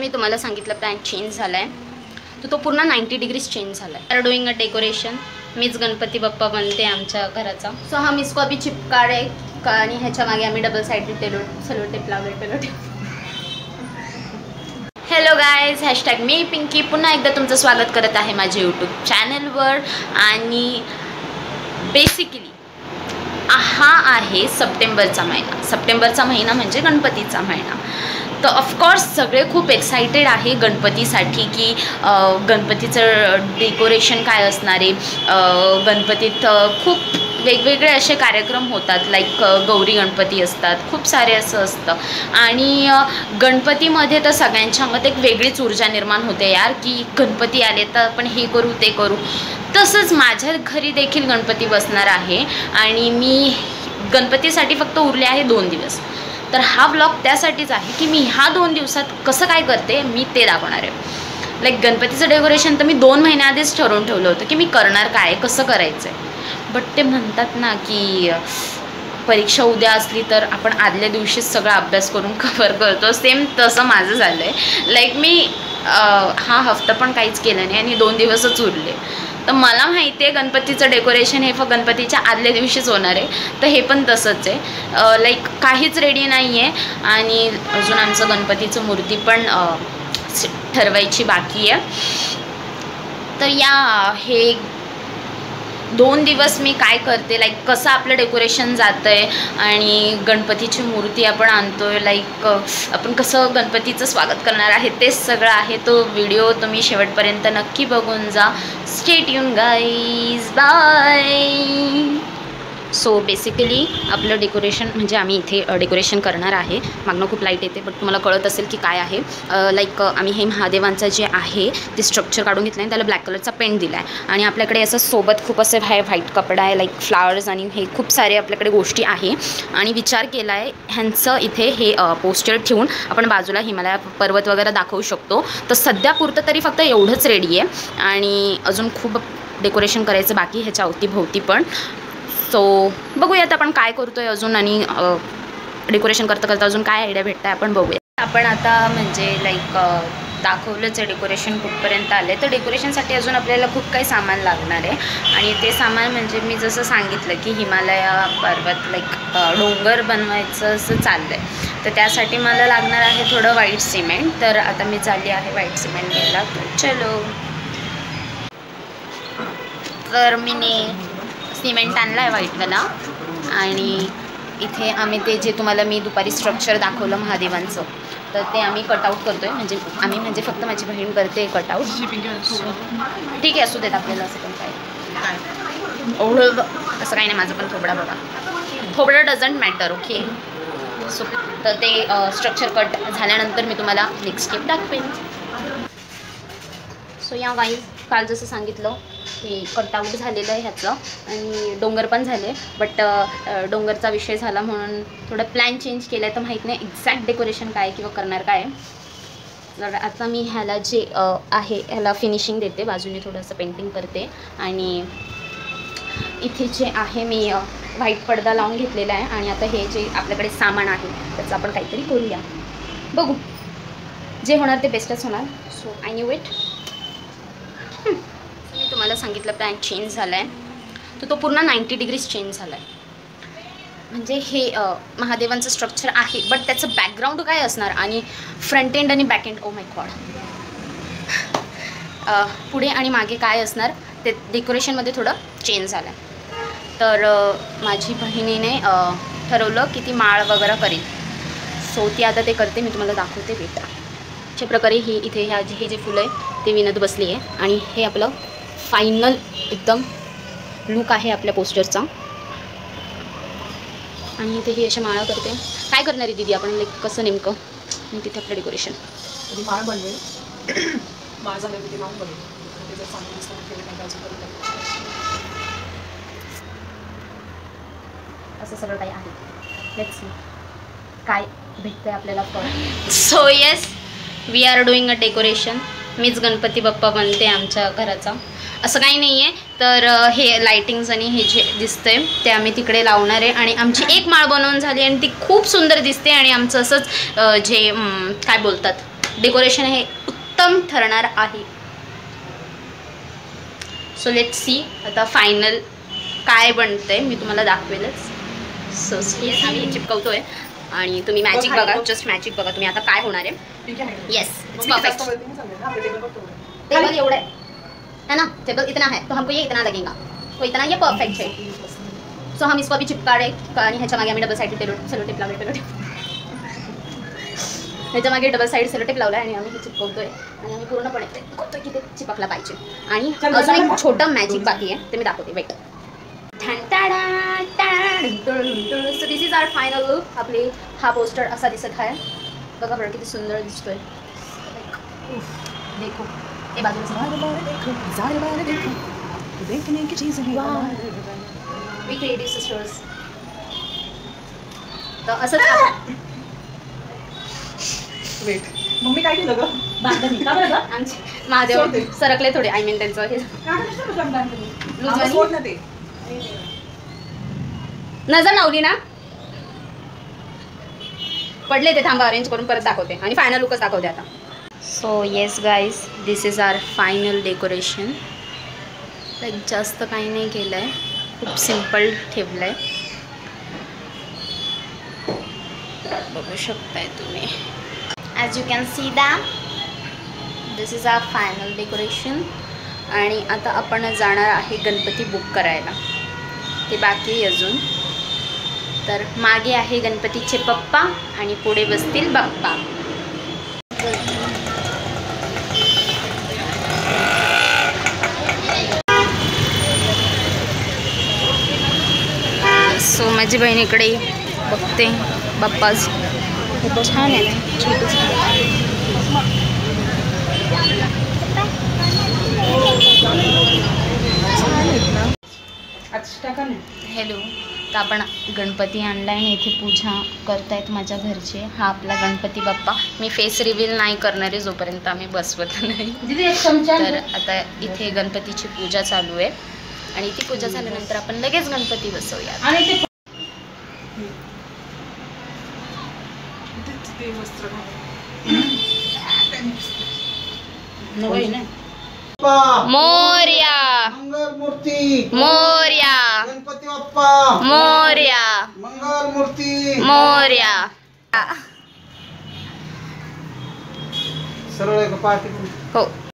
मी तुम्हाला सांगितलं plan change झाला आहे, तर तो पूर्ण 90 डिग्रीज चेंज झाला आहे. Doing a decoration. मीच गणपती बाप्पा बनते आमच्या घराचा. सो हम इसको अभी चिपका रहे आणि ह्याच्या मागे आम्ही डबल साइडेड सेलो टेप लावले. हॅलो गायज, हॅशटॅग मी पिंकी पुन्हा एकदा तुमचं स्वागत करत आहे माझ्या यूट्यूब चॅनलवर. आणि बेसिकली हा आहे सप्टेंबरचा महिना म्हणजे गणपतीचा महिना. तर ऑफकोर्स सगळे खूप एक्सायटेड आहे गणपतीसाठी की गणपतीचं डेकोरेशन काय असणार आहे. गणपतीत खूप वेगवेगळे असे कार्यक्रम होतात, लाईक गौरी गणपती असतात, खूप सारे असं असतं. आणि गणपतीमध्ये तर सगळ्यांच्या मत एक वेगळीच ऊर्जा निर्माण होते यार, की गणपती आले तर आपण हे करू ते करू. तसंच माझ्या घरी देखील गणपती बसणार आहे आणि मी गणपतीसाठी फक्त उरले आहे 2 दिवस. तर हा व्लॉग त्यासाठीच आहे की मी ह्या 2 दिवसात कसं काय करते मी ते दाखवणार आहे. लाईक गणपतीचं डेकोरेशन तर मी 2 महिन्याआधीच ठरवून ठेवलं होतं की मी करणार काय, कसं करायचं आहे. बट ते म्हणतात ना की परीक्षा उद्या असली तर आपण आदल्या दिवशीच सगळा अभ्यास करून कव्हर करतो. सेम तसं माझं झालं आहे. लाईक मी हा हफ्ता पण काहीच केलं नाही आणि 2 दिवसच उरले. तर मला माहिती आहे गणपतीचं डेकोरेशन हे फक्त गणपतीच्या आदल्या दिवशीच होणार आहे. तर हे पण तसंच आहे. लाईक काहीच रेडी नाही आहे आणि अजून आमचं गणपतीचं मूर्ती पण ठरवायची बाकी आहे. तर हे 2 दिवस मी काय करते, लाईक कसं आपलं डेकोरेशन जातं आहे आणि गणपतीची मूर्ती आपण आणतो आहे, लाईक आपण कसं गणपतीचं स्वागत करणार आहे तेच सगळं आहे. तो व्हिडिओ तुम्ही शेवटपर्यंत नक्की बघून जा. Stay tune guys, bye. So basically आपलं डेकोरेशन म्हणजे आम्ही इथे डेकोरेशन करणार आहे. मागणं खूप लाईट येते बट तुम्हाला कळत असेल की काय आहे. लाईक आम्ही हे महादेवांचं जे आहे ते स्ट्रक्चर काढून घेतलं आहे, त्याला ब्लॅक कलरचा पेंट दिला आहे आणि आपल्याकडे असं सोबत खूप असं व्हाईट कपडा आहे, लाईक फ्लावर्स आणि हे खूप सारे आपल्याकडे गोष्टी आहे. आणि विचार केला आहे ह्यांचं इथे हे पोस्टर ठेवून आपण बाजूला हिमालय पर्वत वगैरे दाखवू शकतो. तर सध्यापुरतं तरी फक्त एवढंच रेडी आहे आणि अजून खूप डेकोरेशन करायचं बाकी ह्याच्या अवतीभोवती पण. सो बघूयात आपण काय करतो आहे अजून आणि डेकोरेशन करता करता अजून काय आयडिया भेटतं आहे आपण बघूया. आपण आता म्हणजे लाईक दाखवलंच आहे डेकोरेशन कुठपर्यंत आले. तर डेकोरेशनसाठी अजून आपल्याला खूप काही सामान लागणार आहे आणि ते सामान म्हणजे मी जसं सांगितलं की हिमालय पर्वत लाईक डोंगर बनवायचं असं चाललं आहे. तर त्यासाठी मला लागणार आहे थोडं व्हाईट सिमेंट. तर आता मी चालली आहे व्हाईट सिमेंट घ्यायला. चलो. तर मी सिमेंट आणला आहे व्हाईटवाला आणि इथे आम्ही ते जे तुम्हाला मी दुपारी स्ट्रक्चर दाखवलं महादेवांचं तर ते आम्ही कटआउट करतो आहे. म्हणजे आम्ही म्हणजे फक्त माझी बहीण करते कटआउट. ठीक आहे असू देत आपल्याला असं पण काय एवढं असं काही नाही. माझं पण थोबडा बघा, थोबडा डझंट मॅटर. ओके. सो तर ते स्ट्रक्चर कट झाल्यानंतर मी तुम्हाला नेक्स्ट स्टेप दाखवेन. सो या वाईज काल जसं सांगितलं हे कटआउट झालेलं आहे ह्याचं आणि डोंगर पण झाले. बट डोंगरचा विषय झाला म्हणून थोडं प्लॅन चेंज केला आहे. तर माहीत नाही एक्झॅक्ट डेकोरेशन काय किंवा करणार काय. तर आता मी ह्याला जे आहे ह्याला फिनिशिंग देते, बाजूने थोडंसं पेंटिंग करते आणि इथे जे आहे मी व्हाईट पडदा लावून घेतलेला आहे. आणि आता हे जे आपल्याकडे सामान आहे त्याचं आपण काहीतरी करूया. बघू, जे होणार ते बेस्टच होणार. So I knew it. मी तुम्हाला सांगितलं प्लॅन चेंज झाला आहे, तर तो पूर्ण 90 डिग्रीज चेंज झाला आहे. म्हणजे हे महादेवांचं स्ट्रक्चर आहे बट त्याचं बॅकग्राऊंड काय असणार आणि फ्रंट एंड आणि back end, oh my God, पुढे आणि मागे काय असणार ते डेकोरेशनमध्ये थोडं चेंज झालं आहे. तर माझी बहिणीने ठरवलं की ती माळ वगैरे करेल. सो ती आता ते करते, मी तुम्हाला दाखवते बेटा. अशा प्रकारे ही इथे हे जे फुलं आहे ते विणत बसली आहे आणि हे आपलं फायनल एकदम लुक आहे आपल्या पोस्टरचा. आणि इथे ही अशा माळा करते. काय करणार आहे दीदी आपण, लाईक कसं नेमकं. आणि तिथे आपलं डेकोरेशन माळ बनवेल, माळ झालं तिथे माळ बनवेल. असं सगळं काही आहे. लेट्स सी काय भेटतंय आपल्याला फळ. So yes, we are doing a decoration. मीच गणपती बाप्पा बनते आमच्या घराचा. असं काही नाही आहे. तर हे लायटिंग्स आणि हे जे दिसतंय ते आम्ही तिकडे लावणार आहे. आणि आमची एक माळ बनवून झाली आणि ती खूप सुंदर दिसते. आणि आमचं असंच जे काय बोलतात डेकोरेशन हे उत्तम ठरणार आहे. सो लेट सी आता फायनल काय बनतंय मी तुम्हाला दाखवेलच. सो आम्ही चिपकवतोय आणि तुम्ही मॅजिक बघा, जस्ट मॅजिक बघा तुम्ही आता काय होणार आहे. Yes it's perfect. टेबल एवढा है ना, टेबल इतना है तो हमको ये इतना लगेगा, तो इतना ये परफेक्ट है. सो हम इसको अभी चिपका रहे आणि ह्याच्या मागे आम्ही डबल साईड सेलो टेप लावले. ह्याच्या मागे डबल साईड सेलो टेप लावला आणि आम्ही हे चिपकवतोय आणि आम्ही पूर्णपणे करतोय की ते चिपकला पाहिजे. आणि अजून एक छोटं मॅजिक बाकी आहे ते मी दाखवते. Wait. So this is our final look. आपले हा पोस्टर असा दिसत आहे. बघा बरं किती सुंदर दिसतोय. देखो ए बाजूला वी क्रिएटिव्ह सिस्टर्स. तर असंच वेट मम्मी काय केलं गं? बांधणी का बरं गं? आमचे महादेव सरकले थोडे. आय मीन त्यांचं हे सोड ना ते. नजर लावली ना, पडले ते. थांबा अरेंज करून परत दाखवते आणि फायनल लुकच दाखवते आता. So yes guys, this is our final decoration. Like जास्त काही नाही केलं आहे, खूप सिम्पल ठेवलं आहे. बघू शकताय तुम्ही. As you can see that this is our final decoration. आणि आता आपण जाणार आहे गणपती बुक करायला. ते बाकी आहे अजून. तर मागे आहे गणपतीचे पप्पा आणि पुढे बसतील बाप्पा. सो माझी बहीण इकडे बघते. बाप्पाच छान आहे, हॅलो. तर आपण गणपती आणला आणि इथे पूजा करतायत माझ्या घरचे. हा आपला गणपती बाप्पा. मी फेस रिव्हील नाही करणार आहे जोपर्यंत आम्ही बसवत नाही. तर आता इथे गणपतीची पूजा चालू आहे आणि ती पूजा झाल्यानंतर आपण लगेच गणपती बसवूया. मोरया मंगलमूर्ती मोरया गणपती बाप्पा मोरया मंगलमूर्ती मोरया. सरळ एक पाठी हो.